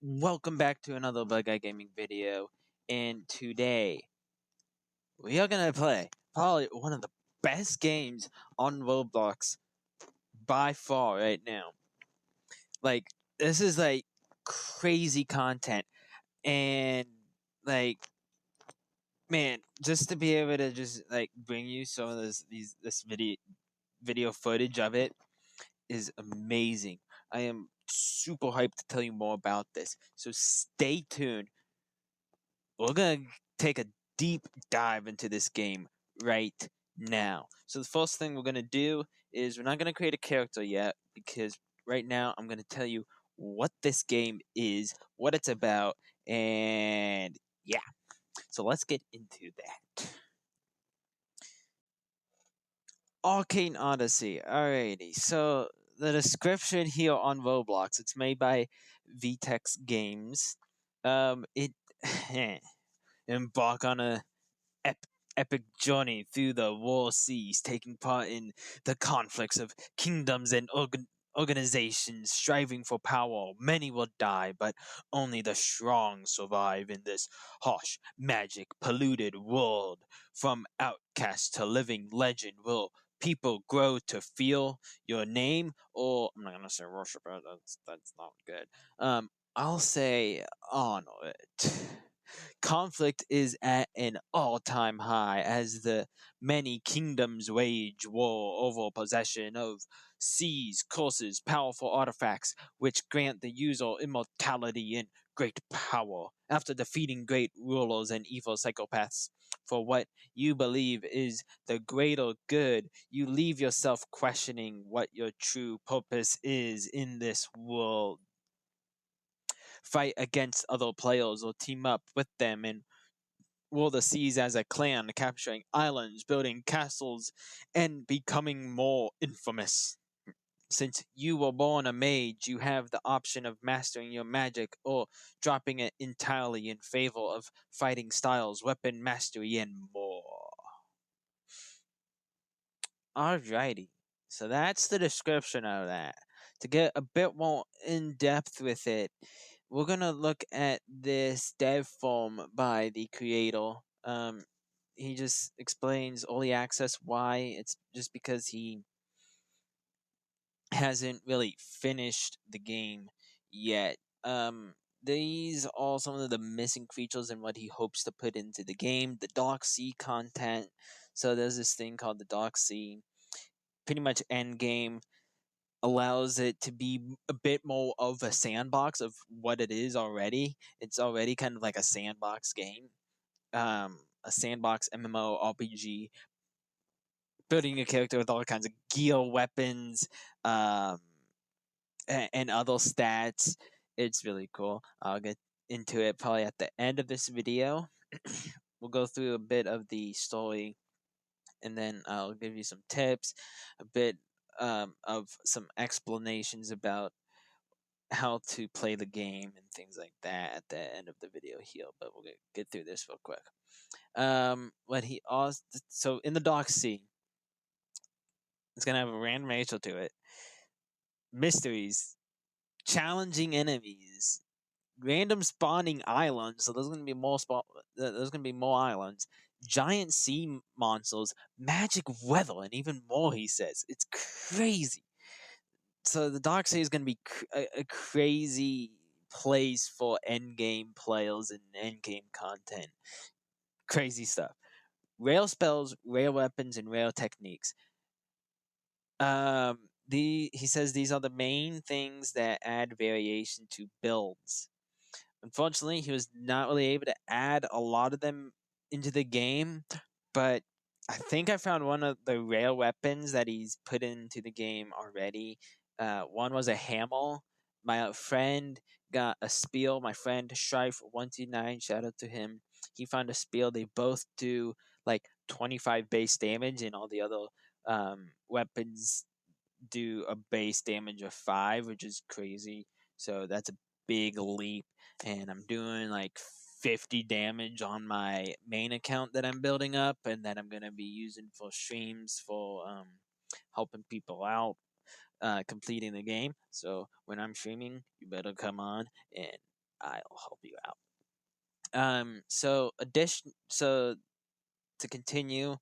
Welcome back to another Bug Guy Gaming video, and today we are gonna play probably one of the best games on Roblox by far right now. Like, this is like crazy content, and like, man, just to be able to just like bring you some of this video footage of it is amazing. I am super hyped to tell you more about this, so stay tuned. We're gonna take a deep dive into this game right now. So the first thing we're gonna do is we're not gonna create a character yet because right now I'm gonna tell you what this game is, what it's about, and yeah. So let's get into that. Arcane Odyssey. Alrighty. So the description here on Roblox, it's made by VTEX Games. It embark on a epic journey through the war seas, taking part in the conflicts of kingdoms and organizations striving for power. Many will die, but only the strong survive in this harsh, magic, polluted world. From outcast to living legend, will people grow to feel your name? Or I'm not gonna say worship it. That's not good. I'll say honor it. Conflict is at an all-time high as the many kingdoms wage war over possession of seas, courses, powerful artifacts, which grant the user immortality and great power. After defeating great rulers and evil psychopaths for what you believe is the greater good, you leave yourself questioning what your true purpose is in this world. Fight against other players or team up with them and rule the seas as a clan, capturing islands, building castles, and becoming more infamous. Since you were born a mage, you have the option of mastering your magic or dropping it entirely in favor of fighting styles, weapon mastery, and more. Alrighty, so that's the description of that. To get a bit more in depth with it, we're gonna look at this dev form by the creator. He just explains early access why it's just because he hasn't really finished the game yet. These are some of the missing features and what he hopes to put into the game. The Dark Sea content. So there's this thing called the Dark Sea. Pretty much end game allows it to be a bit more of a sandbox of what it is already. It's already kind of like a sandbox game, a sandbox MMORPG, building a character with all kinds of gear, weapons, and other stats. It's really cool. I'll get into it probably at the end of this video. We'll go through a bit of the story, and then I'll give you some tips, a bit of some explanations about how to play the game and things like that at the end of the video here. But we'll get through this real quick. What he also so in the Dark Sea, it's gonna have a random nature to it, mysteries, challenging enemies, random spawning islands. So there's gonna be more There's gonna be more islands, giant sea monsters, magic weather, and even more. He says it's crazy. So the Dark Sea is gonna be a crazy place for endgame players and endgame content. Crazy stuff. Rare spells, rare weapons, and rare techniques. He says these are the main things that add variation to builds. Unfortunately, he was not really able to add a lot of them into the game, but I think I found one of the rare weapons that he's put into the game already. One was a hammer. My friend got a spear. My friend Strife129, shout out to him. He found a spear. They both do like 25 base damage, and all the other weapons do a base damage of 5, which is crazy. So that's a big leap. And I'm doing like 50 damage on my main account that I'm building up and that I'm going to be using for streams for helping people out completing the game. So when I'm streaming, you better come on and I'll help you out. So to continue,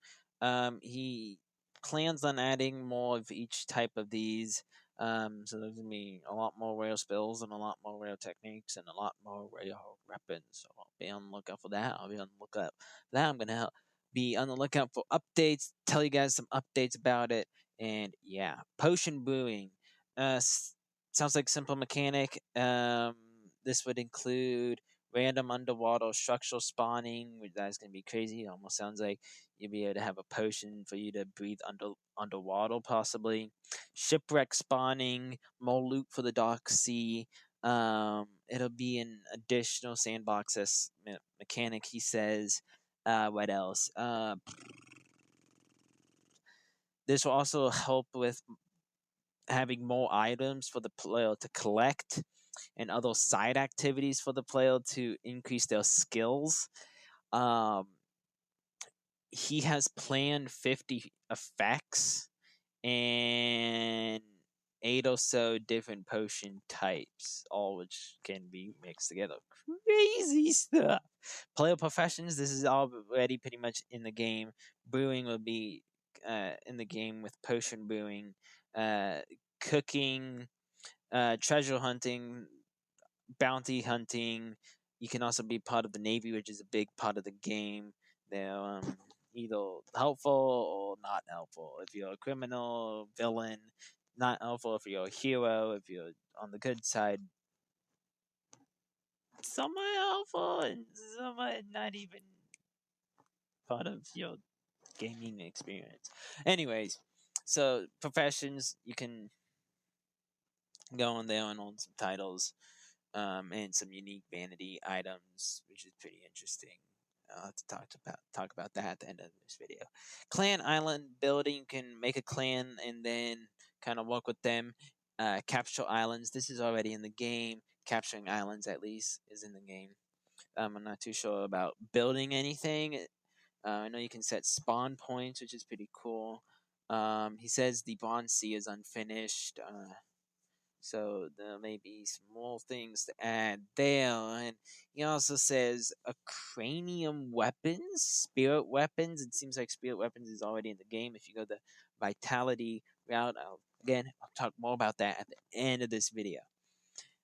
he plans on adding more of each type of these. So there's gonna be a lot more rare spells and a lot more rare techniques and a lot more rare weapons. So I'll be on the lookout for that. I'll be on the lookout for that. I'm gonna be on the lookout for updates. Tell you guys some updates about it. And yeah, potion brewing. Sounds like simple mechanic. This would include random underwater structural spawning, which that's gonna be crazy. It almost sounds like you'll be able to have a potion for you to breathe underwater, possibly. Shipwreck spawning, more loot for the dark sea. It'll be an additional sandbox mechanic. He says. What else? This will also help with having more items for the player to collect and other side activities for the player to increase their skills. Um, he has planned 50 effects and 8 or so different potion types, all which can be mixed together. Crazy stuff. Player professions, this is already pretty much in the game. Brewing will be in the game with potion brewing, uh, cooking, treasure hunting, bounty hunting. You can also be part of the Navy, which is a big part of the game. They're either helpful or not helpful. If you're a criminal, villain, not helpful. If you're a hero, if you're on the good side, somewhat helpful and somewhat not even part of your gaming experience. Anyways, so professions, you can go on there and own some titles. And some unique vanity items, which is pretty interesting. I'll have to talk about that at the end of this video. Clan island building, you can make a clan and then kind of work with them. Capture islands. This is already in the game. Capturing islands, at least, is in the game. I'm not too sure about building anything. I know you can set spawn points, which is pretty cool. He says the Bronze Sea is unfinished. So there may be some more things to add there. And he also says cranium weapons, spirit weapons. It seems like spirit weapons is already in the game. If you go the vitality route, I'll talk more about that at the end of this video.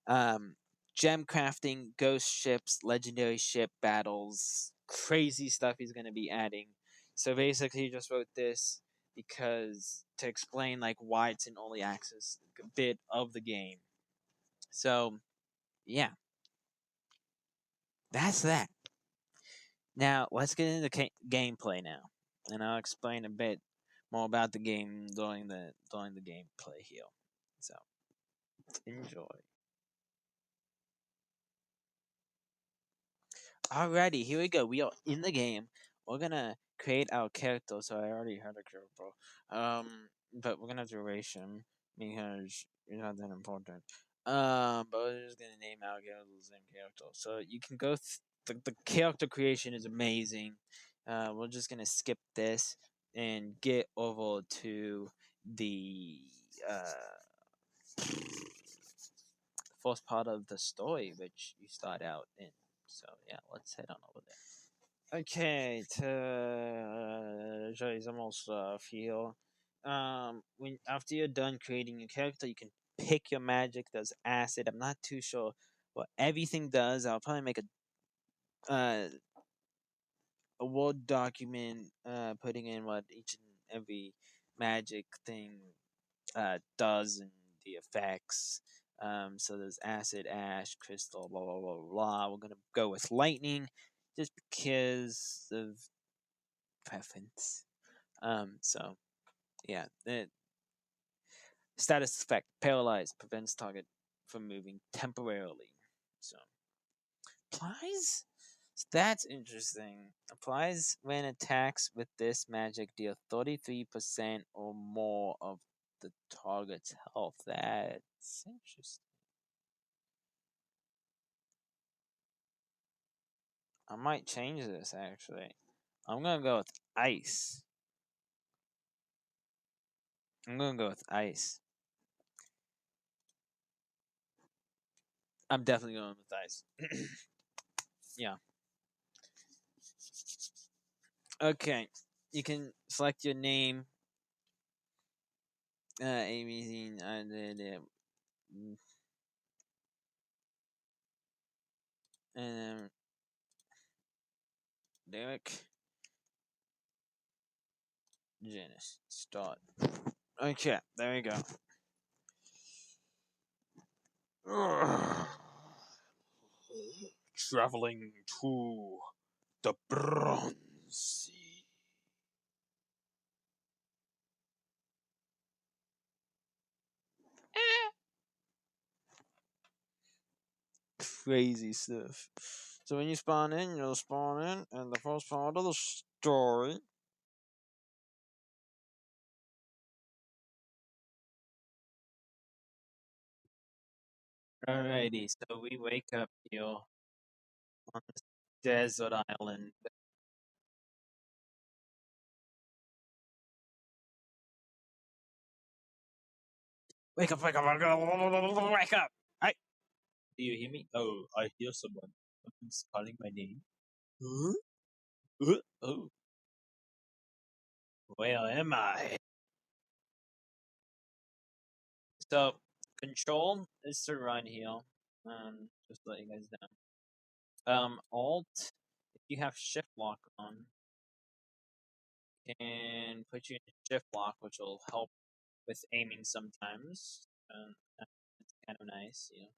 Gem crafting, ghost ships, legendary ship battles, crazy stuff he's going to be adding. So basically, he just wrote this because to explain like why it's an early access bit of the game. So yeah, that's that. Now let's get into gameplay now, and I'll explain a bit more about the game during the gameplay here. So enjoy. Alrighty, here we go. We are in the game. We're gonna create our character. So I already had a character. But we're gonna have to erase him because he's not that important. But we're just gonna name our character the same character. So you can go. The character creation is amazing. We're just gonna skip this and get over to the first part of the story, which you start out in. So yeah, let's head on over there. Okay, to show you some more stuff here. When after you're done creating your character, you can pick your magic. Does acid? I'm not too sure what everything does. I'll probably make a Word document, putting in what each and every magic thing does and the effects. So there's acid, ash, crystal, blah blah blah blah. We're gonna go with lightning, just because of preference. So yeah, the status effect: paralyzed, prevents target from moving temporarily. So applies. That's interesting. Applies when attacks with this magic deal 33% or more of the target's health. That's interesting. I might change this actually. I'm gonna go with ice. I'm gonna go with ice. I'm definitely going with ice. Yeah. Okay. You can select your name. ABC, and then Derek, Janice, start. Okay, there we go. Traveling to the Bronze Sea. Crazy stuff. So when you spawn in, you'll spawn in, and the first part of the story. Alrighty, so we wake up here on this desert island. Wake up, wake up, wake up, wake up! Hey, do you hear me? Oh, I hear someone. Someone's calling my name. Huh? Oh, where am I? So, control is to run here. Just to let you guys know. Alt, if you have shift lock on, can put you in shift lock, which will help with aiming sometimes. It's kind of nice, you know.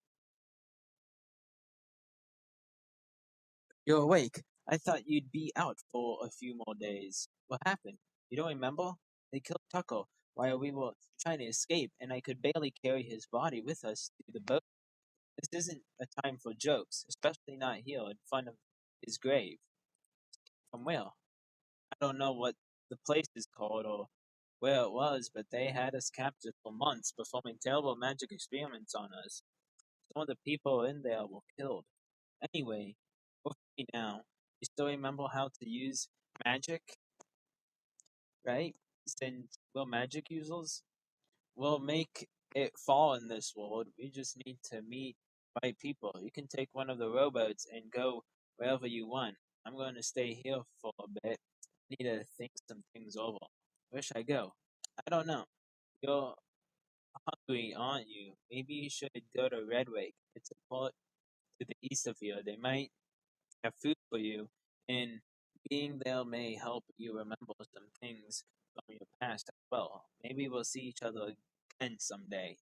You're awake. I thought you'd be out for a few more days. What happened? You don't remember? They killed Tucker while we were trying to escape, and I could barely carry his body with us to the boat. This isn't a time for jokes, especially not here in front of his grave. From where? I don't know what the place is called or where it was, but they had us captured for months, performing terrible magic experiments on us. Some of the people in there were killed. Anyway, over to me now. You still remember how to use magic, right? Since we're magic users, we'll make it fall in this world. We just need to meet right people. You can take one of the rowboats and go wherever you want. I'm going to stay here for a bit. I need to think some things over. Where should I go? I don't know. You're hungry, aren't you? Maybe you should go to Redwake. It's a port to the east of here. They might have food for you, and being there may help you remember some things from your past as well. Maybe we'll see each other again someday,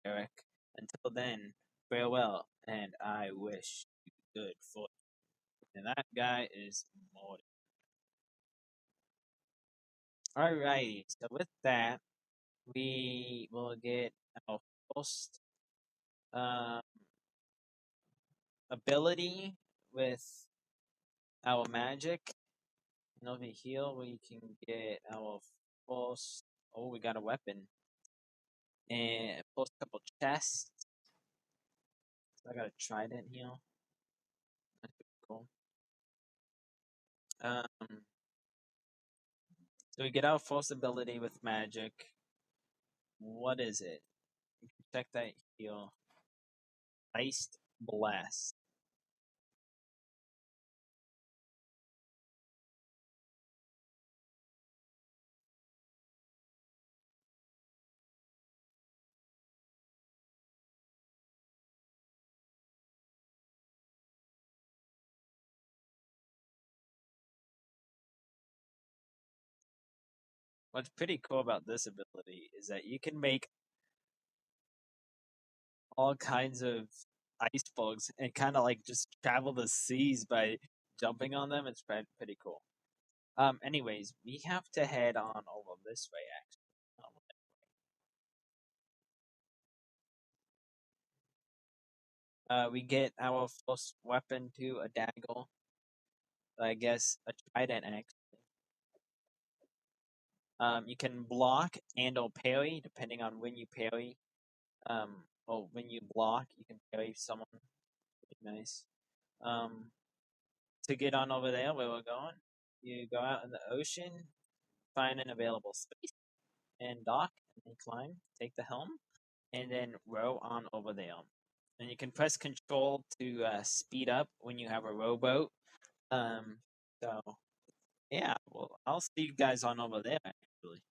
Eric. Until then, farewell, and I wish you good fortune. And that guy is Morty. Alrighty, so with that, we will get our first um, ability with our magic. And over here, we can get our first. Oh, we got a weapon. And first couple chests. So I got a trident here. That's pretty cool. Um, so we get our first ability with magic. What is it? You can check that here. Iced Blast. What's pretty cool about this ability is that you can make all kinds of icebergs and kind of like just travel the seas by jumping on them. It's pretty cool. Anyways, we have to head on over this way. Actually, we get our first weapon to a dagger. I guess a trident. Actually, you can block and or parry depending on when you parry. Or when you block, you can parry someone. Pretty nice. Um, to get on over there where we're going, you go out in the ocean, find an available space, and dock, and then climb. Take the helm, and then row on over there. and you can press Control to speed up when you have a rowboat. Um, so yeah, well, I'll see you guys on over there. Actually,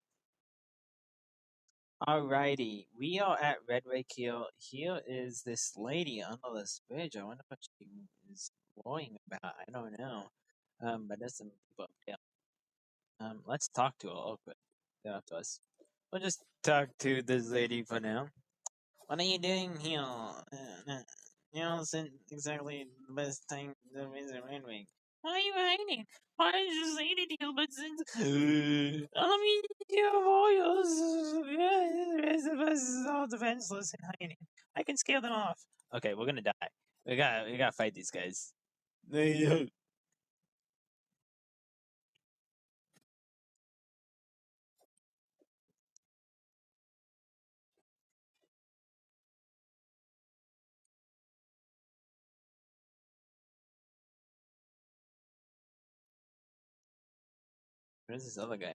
alrighty, we are at Redwake Hill. Here is this lady under this bridge. I wonder what she is worrying about. I don't know. But there's some people up there. Let's talk to her real quick. After us. We'll just talk to this lady for now. What are you doing here? You know, isn't exactly the best time to visit Redwing. Why are you hiding? Why did you say it here? But since I mean, your royals, the rest of us is all defenseless and hiding. I can scare them off. Okay, we're gonna die. We gotta fight these guys. What is this other guy?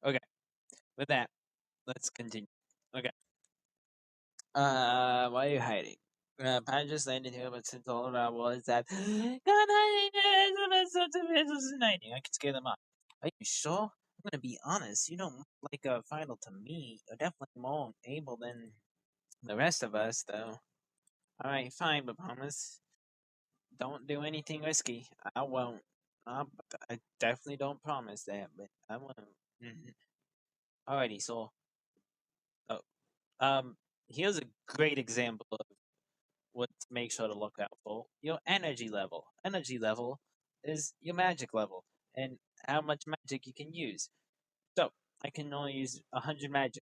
Okay, with that, let's continue. Okay. Why are you hiding? Pat just landed here, but since all around was that God hiding is such a fascinating. I can scare them off. Are you sure? I'm gonna be honest. You don't look like a final to me. You're definitely more able than the rest of us, though. All right, fine, but promise don't do anything risky. I won't. I definitely don't promise that, but I won't. Mhm. Alrighty, so oh, um, here's a great example what to make sure to look out for. Your energy level. Energy level is your magic level and how much magic you can use. So I can only use 100 magic.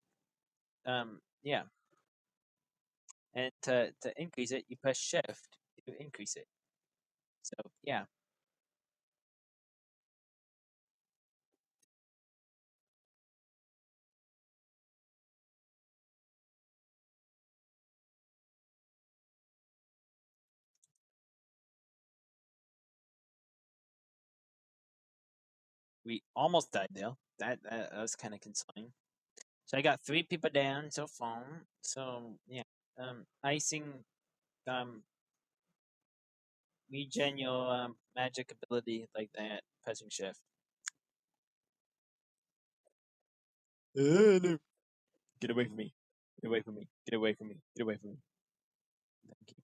Yeah, and to increase it, you press shift to increase it. So yeah, we almost died there. That was kind of concerning. So I got 3 people down so far. So yeah, icing um regen your magic ability like that. Pressing shift. No. Get away from me. Get away from me. Get away from me. Get away from me. Thank you.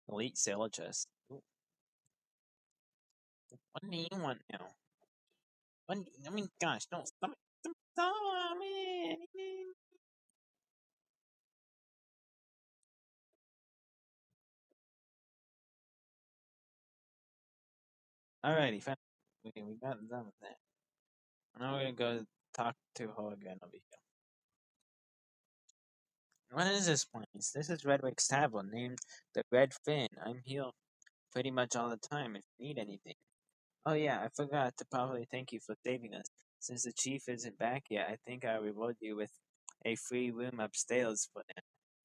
Elite sailor chest. Ooh, what do you want now? I mean, gosh, no, stop it. Stop it. Alrighty, fine. We got done with that. Now we're gonna go talk to her again over here. What is this place? This is Redwick's Tavern, named the Red Fin. I'm here pretty much all the time if you need anything. Oh yeah, I forgot to probably thank you for saving us. Since the chief isn't back yet, I think I'll reward you with a free room upstairs for now.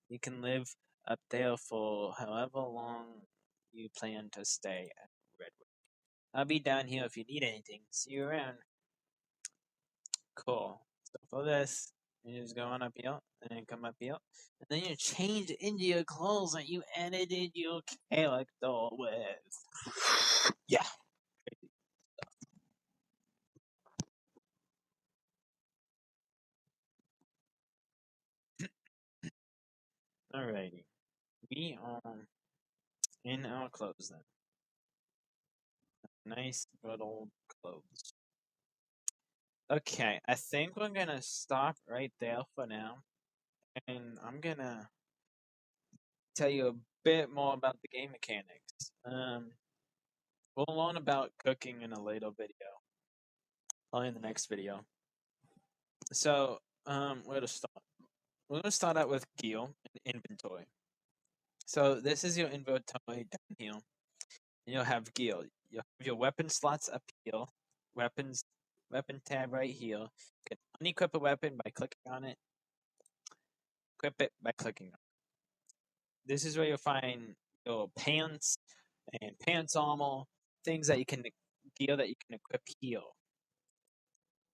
You can live up there for however long you plan to stay at Redwood. I'll be down here if you need anything. See you around. Cool. So for this, you just go on up here, and then come up here, and then you change into your clothes that you edited your character with. Yeah. Alrighty. We are in our clothes then. Nice good old clothes. Okay, I think we're gonna stop right there for now, and I'm gonna tell you a bit more about the game mechanics. We'll learn about cooking in a later video, probably in the next video. So, where to start? We're gonna start out with gear and inventory. So this is your inventory down here. And you'll have gear. You'll have your weapon slots up here. Weapons, weapon tab right here. You can unequip a weapon by clicking on it. Equip it by clicking on it. This is where you'll find your pants and pants armor, things that you can skill that you can equip heal.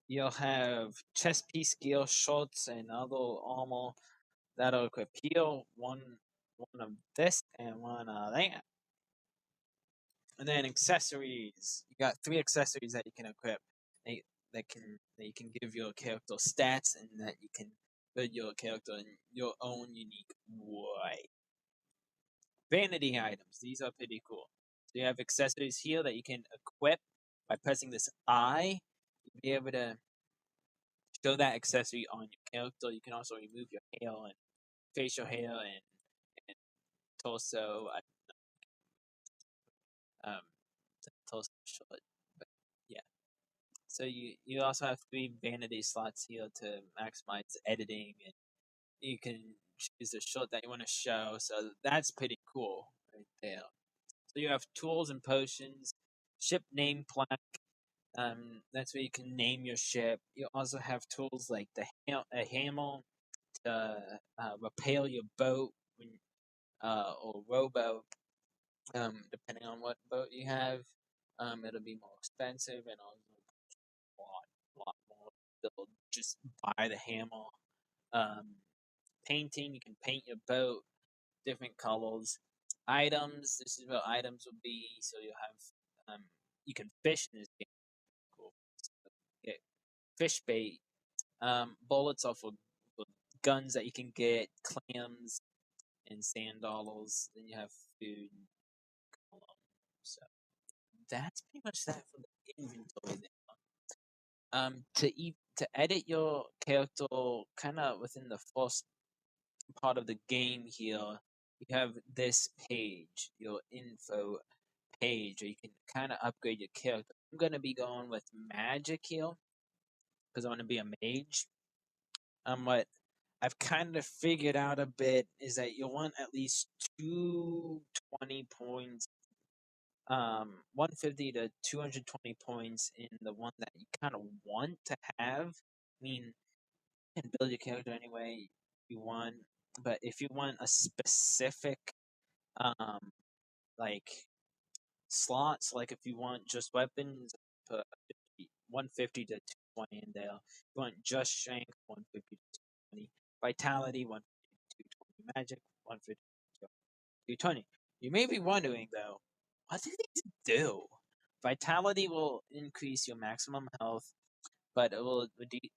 You'll have chest piece skill, shorts, and other armor that'll equip heal. One of this and one of that. And then accessories. You got 3 accessories that you can equip. They, that you can give your character stats and that you can build your character in your own unique way. Vanity items. These are pretty cool. So you have accessories here that you can equip by pressing this I. You'll be able to show that accessory on your character. You can also remove your hair and facial hair and torso. Um, torso short, but yeah. So you also have 3 vanity slots here to maximize editing, and you can choose the shot that you want to show. So that's pretty cool right there. So you have tools and potions, ship name plaque. That's where you can name your ship. You also have tools like a hammer to repair your boat or rowboat. Depending on what boat you have, it'll be more expensive and also lot more. They'll just buy the hammer. Um, Painting, you can paint your boat different colors. Items, this is what items will be. So you have, you can fish in this game. Cool. So get fish bait. Bullets are for guns that you can get. Clams and sand dollars. Then you have food. So that's pretty much that for the inventory. To edit your character, kind of within the first part of the game here, you have this page, your info page, where you can kind of upgrade your character. I'm gonna be going with magic here because I want to be a mage. What I've kind of figured out a bit is that you want at least 220 points, 150 to 220 points in the one that you kind of want to have. I mean, you can build your character any way you want, but if you want a specific um like slots, like if you want just weapons, put 150 to 220 in there. If you want just strength, 150 to 220. Vitality, 150 to 220. Magic, 150 to 220. You may be wondering though, what do these do? Vitality will increase your maximum health, but it will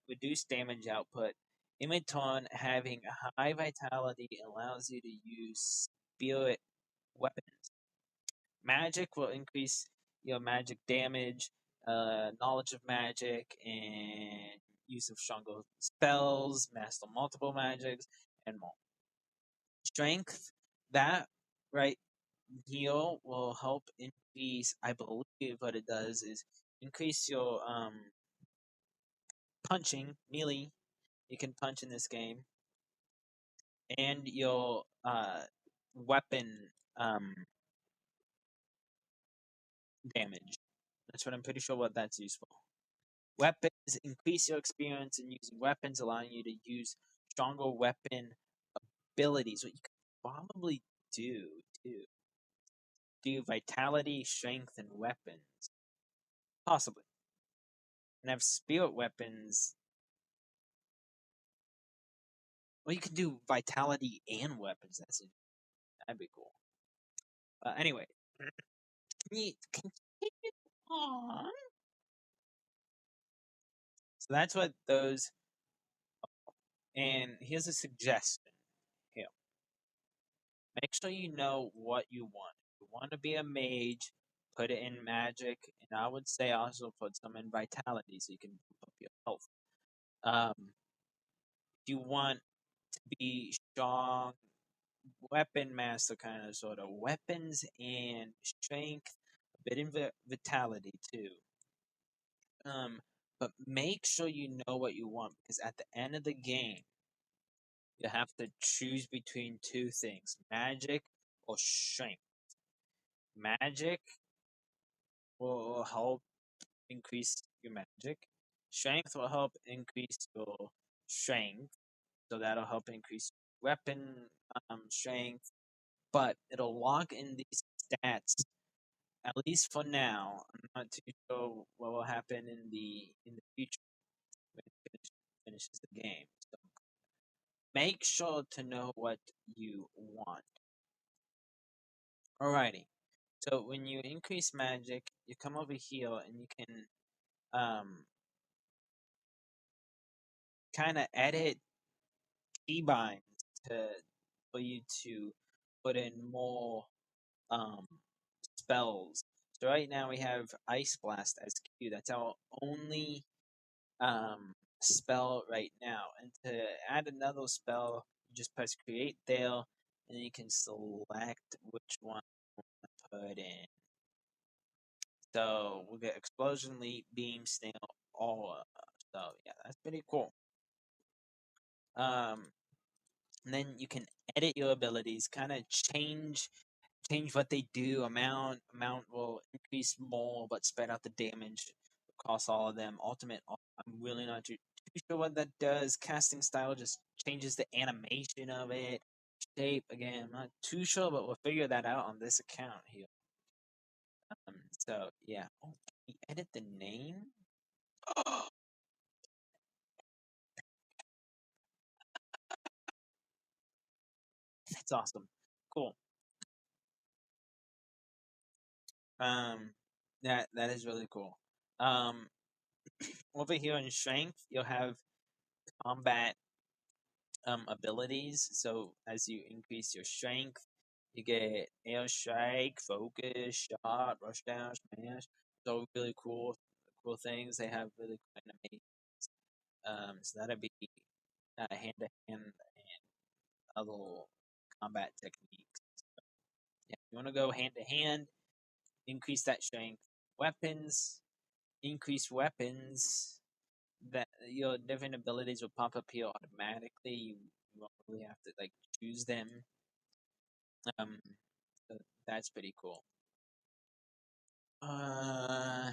reduce damage output. In return, having a high vitality allows you to use spirit weapons. Magic will increase your magic damage, knowledge of magic, and use of stronger spells, master multiple magics, and more. Strength, that right here will help increase. I believe what it does is increase your punching, melee. You can punch in this game, and your weapon damage. That's what I'm pretty sure what that's useful. Weapons increase your experience in using weapons, allowing you to use stronger weapon abilities. What you could probably do too. Do vitality, strength, and weapons. Possibly. And have spirit weapons. Well, you can do vitality and weapons. That'd be cool. Anyway, can you continue on? So that's what those. And here's a suggestion. Here, make sure you know what you want. If you want to be a mage, put it in magic, and I would say also put some in vitality so you can bump up your health. If you want to be strong, weapon master kind of sort of weapons and strength, a bit in vitality too. But make sure you know what you want because at the end of the game, you have to choose between 2 things: magic or strength. Magic will help increase your magic. Strength will help increase your strength, so that'll help increase weapon strength. But it'll lock in these stats at least for now. I'm not too sure what will happen in the future when it finishes the game. So make sure to know what you want. Alrighty. So when you increase magic, you come over here and you can kind of edit keybinds to for you to put in more um spells. So right now we have Ice Blast as Q. That's our only spell right now. And to add another spell, you just press Create there, and then you can select which one you want to put in. So we'll get Explosion, Leap, Beam, Snail, Aura. So yeah, that's pretty cool. Um, and then you can edit your abilities, kind of change what they do. Amount will increase more, but spread out the damage across all of them. Ultimate, I'm really not too sure what that does. Casting style just changes the animation of it. Shape again, I'm not too sure, but we'll figure that out on this account here. So yeah, oh, can we edit the name? That's awesome. Cool. Um, that is really cool. Um, over here in strength, you'll have combat abilities. So as you increase your strength, you get air strike, focus, shot, rush down, smash. So really cool things. They have really cool animations. So that'd be hand to hand and other combat techniques. Yeah, if you want to go hand to hand, increase that strength. Weapons, increase weapons. That your different abilities will pop up here automatically. You won't really have to like choose them. Um, so that's pretty cool. Uh,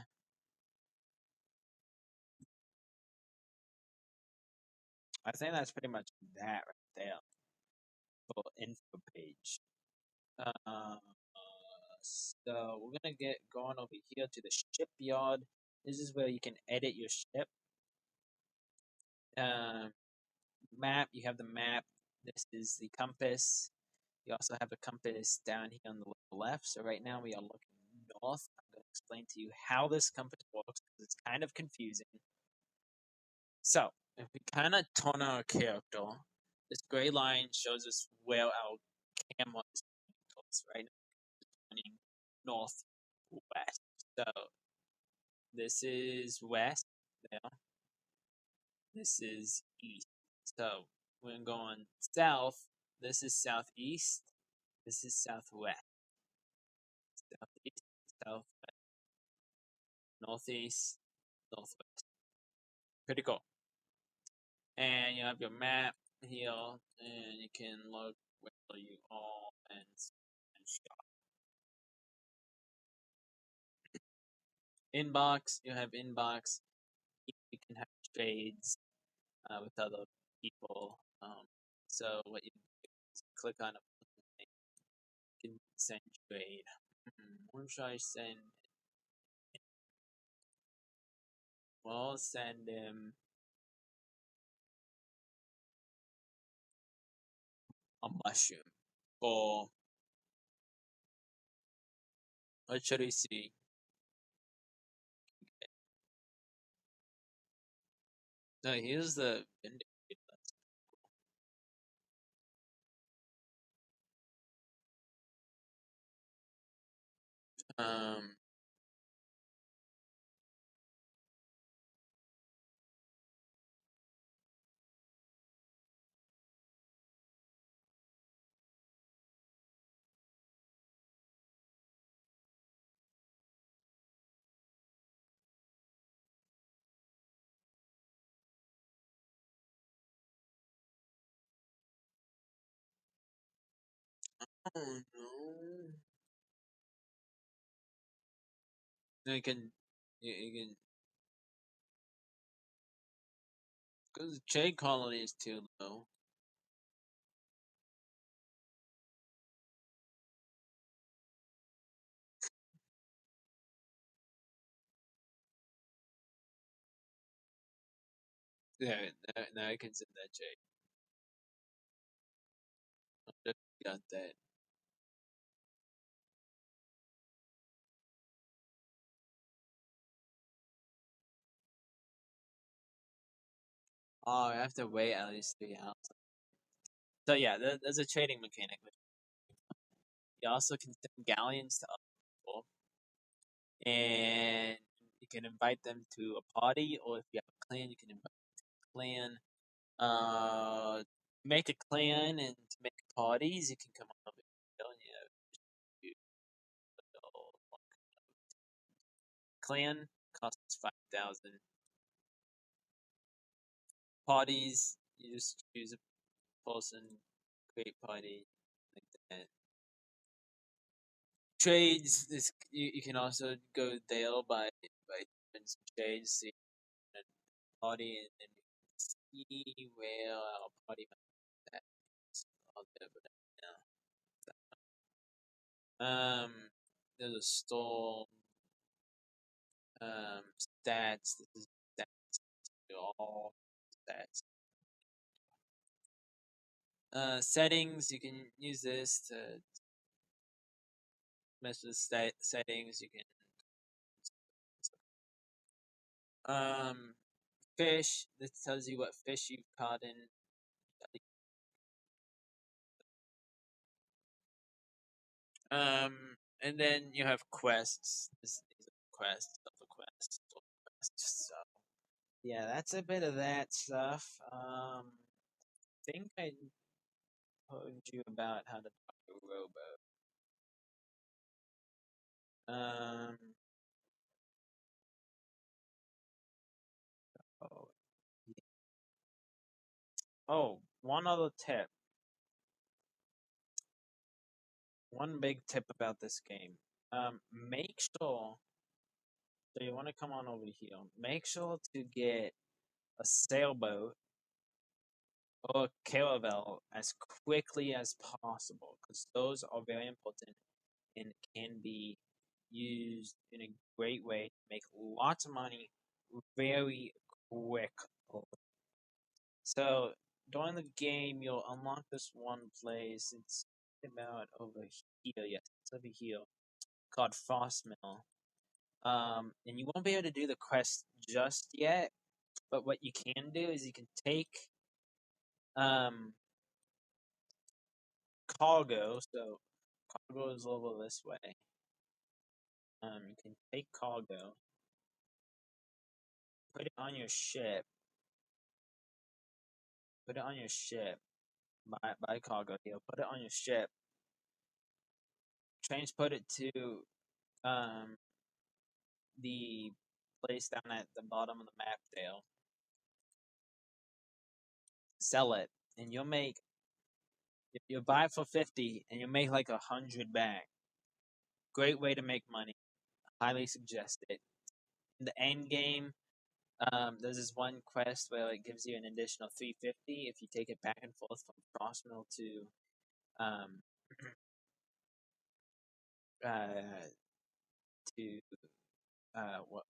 I think that's pretty much that right there for info page. Uh, so we're gonna get going over here to the shipyard. This is where you can edit your ship. Um, Map. You have the map. This is the compass. You also have a compass down here on the left. So right now we are looking north. I'm going to explain to you how this compass works because it's kind of confusing. So if we kind of turn our character, this gray line shows us where our camera is pointing towards. Right now it's pointing northwest. So this is west. There. This is east. So when going south, this is southeast. This is southwest. Southeast, southwest, northeast, northwest. Pretty cool. And you have your map here, and you can look where you are and shop. Inbox, you have inbox. You can have trades with other people. So what you do is click on a thing, you can send trade. What should I send? Well, send him a mushroom. For what should we see? No, here's the indicator. Um, oh no. You can, you can, because the trade quality is too low. Yeah, now I can send that check. I just got that. Oh, I have to wait at least 3 hours. So yeah, there's a trading mechanic. You also can send galleons to other people, and you can invite them to a party, or if you have a clan, you can invite a clan. Make a clan and to make parties, you can come on over here and you know, clan costs 5,000. Parties, you just choose a person, create party, like that. Trades, you can also go there by doing some trades, see a party, and then you can see where our party might be at. I'll do it now. There's a store. Stats. This is stats. All stats. Settings. You can use this to mess with settings. You can fish. This tells you what fish you've caught in. And then you have quests. These are quests, other quests, other quests. So yeah, that's a bit of that stuff. Think I told you about how to talk to a robot. Um. Oh, oh, one other tip. One big tip about this game. Make sure, so you want to come on over here. Make sure to get a sailboat or a caravel as quickly as possible because those are very important and can be used in a great way to make lots of money very quick. So during the game, you'll unlock this one place. It's about over here. Yes, it's over here called Frost Mill. And you won't be able to do the quest just yet. But what you can do is you can take um cargo. So cargo is over this way. You can take cargo, put it on your ship, put it on your ship. Buy cargo here. Put it on your ship. Transport it to um the place down at the bottom of the map there. Sell it, and you'll make. You'll buy it for 50, and you'll make like 100 back. Great way to make money. Highly suggest it. In the end game, there's this one quest where it gives you an additional 350 if you take it back and forth from Frostmill um, uh, to what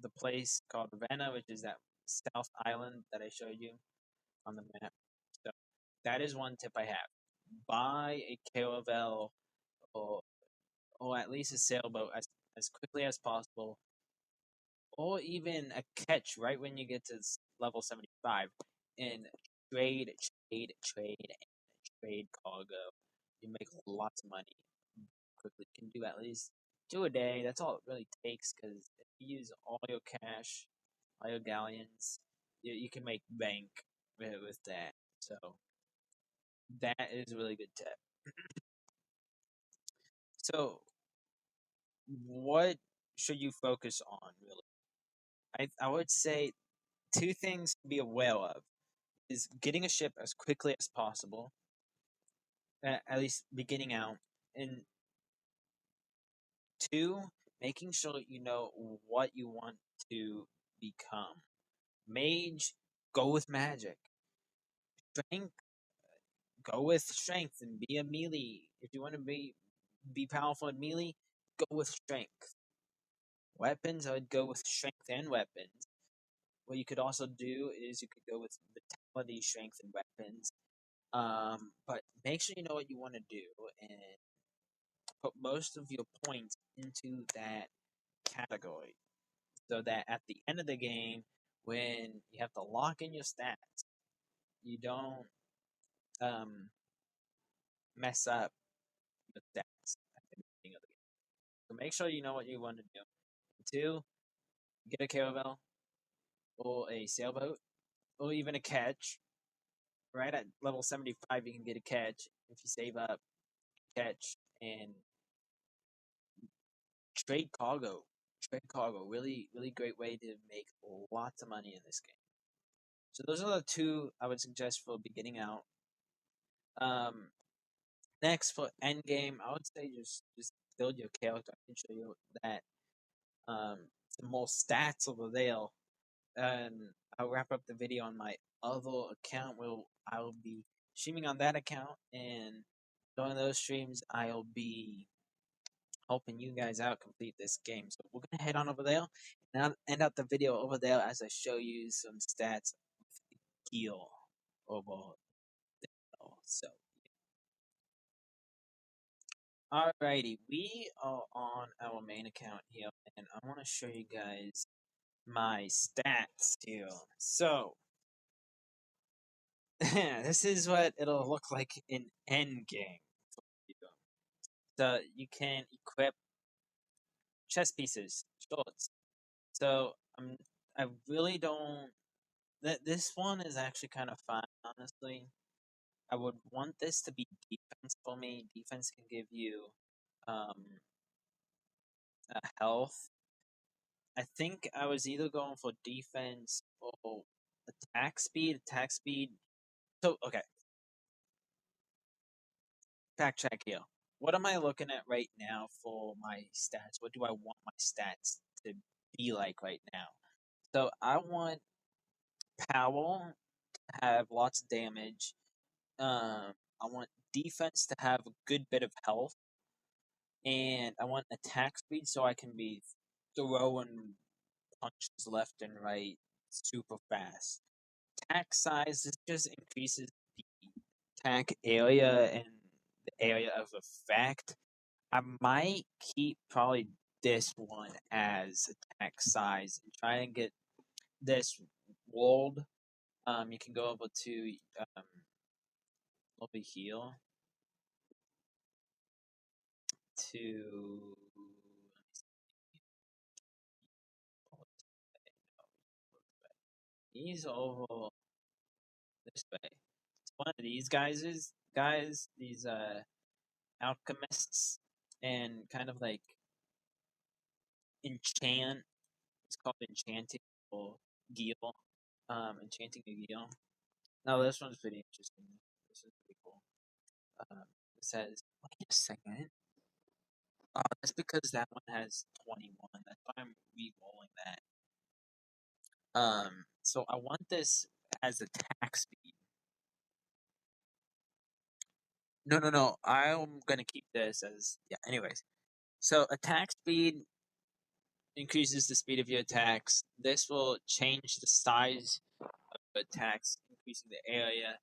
the place called Ravenna, which is that South Island that I showed you on the map. So that is one tip I have. Buy a caravel or or at least a sailboat as quickly as possible, or even a catch right when you get to level 75, and trade, trade cargo. You make lots of money quickly. You can do at least 2 a day. That's all it really takes because if you use all your cash, all your galleons, you can make bank with that. So that is a really good tip. So what should you focus on really? I would say two things to be aware of is getting a ship as quickly as possible, at least beginning out, and two, making sure you know what you want to become. Mage, go with magic. Strength, go with strength and be a melee. If you want to be powerful in melee, go with strength. Weapons, I would go with strength and weapons. what you could also do is you could go with vitality, strength, and weapons. But make sure you know what you want to do and put most of your points into that category, so that at the end of the game, when you have to lock in your stats, you don't um, mess up your stats at the beginning of the game. So make sure you know what you want to do. Two, get a caravel or a sailboat or even a catch. Right at level 75, you can get a catch if you save up catch and trade cargo. Trade cargo, really, really great way to make lots of money in this game. So those are the two I would suggest for beginning out. Um, Next for end game, I would say just build your character. I can show you that. Some more stats over there, and I'll wrap up the video on my other account. Where I'll be streaming on that account, and during those streams, I'll be helping you guys out complete this game. So we're gonna head on over there, and I'll end out the video over there as I show you some stats of the gear over there. So alrighty, we are on our main account here, and I want to show you guys my stats here. So this is what it'll look like in endgame. So you can equip chess pieces, shorts. So I really don't. This one is actually kind of fun, honestly. I would want this to be defense for me. Defense can give you um, health. I think I was either going for defense or attack speed. Attack speed. So okay, backtrack here. What am I looking at right now for my stats? What do I want my stats to be like right now? So I want power to have lots of damage. I want defense to have a good bit of health, and I want attack speed so I can be throwing punches left and right super fast. Attack size, this just increases the attack area and the area of effect. I might keep probably this one as attack size and try and get this world. You can go over to over here to he's over this way. It's one of these guys, these alchemists, and kind of like enchant. It's called enchanting or gil. Enchanting a gil. Now this one's pretty interesting. This is pretty cool. It says, wait a second. That's because that one has 21. That's why I'm re-rolling that. So I want this as attack speed. No. I'm gonna keep this as yeah. Anyways, so attack speed increases the speed of your attacks. This will change the size of attacks, increasing the area.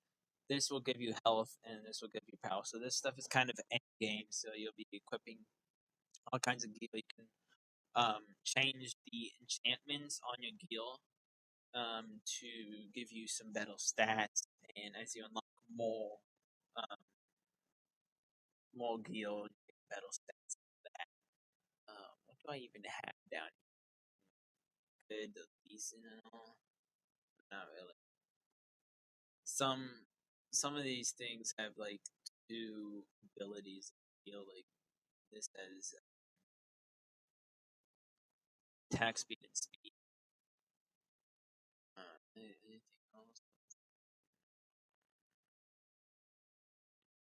This will give you health, and this will give you power. So this stuff is kind of end game. So you'll be equipping all kinds of gear. You can change the enchantments on your gear to give you some better stats, and as you unlock um, more gear, you get better stats. What do I even have down here? Good, decent, and all. Not really. Some some of these things have like two abilities. Like this has attack speed and speed. Anything else?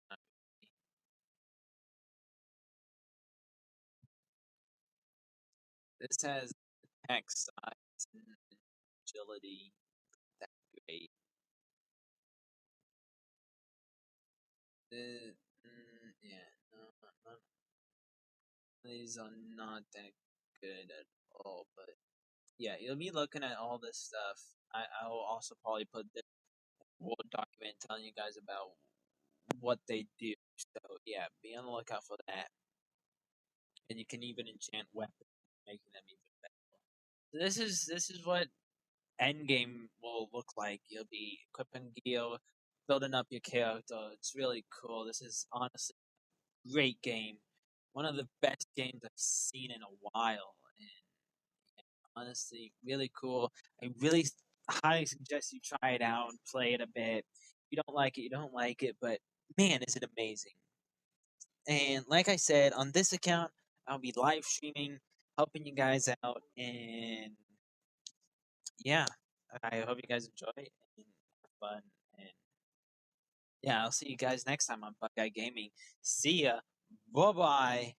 Not really. This has attack size and agility. That great. Yeah, no, these are not that good at all. But yeah, you'll be looking at all this stuff. I will also probably put the Word document telling you guys about what they do. So yeah, be on the lookout for that. And you can even enchant weapons, making them even better. This is what endgame will look like. You'll be equipping gear, building up your character. It's really cool. This is honestly a great game. One of the best games I've seen in a while. And honestly, really cool. I really highly suggest you try it out and play it a bit. If you don't like it, you don't like it, but man, is it amazing. And like I said, on this account, I'll be live streaming, helping you guys out, and yeah, I hope you guys enjoy and have fun. And yeah, I'll see you guys next time on Buckeye Gaming. See ya. Bye bye.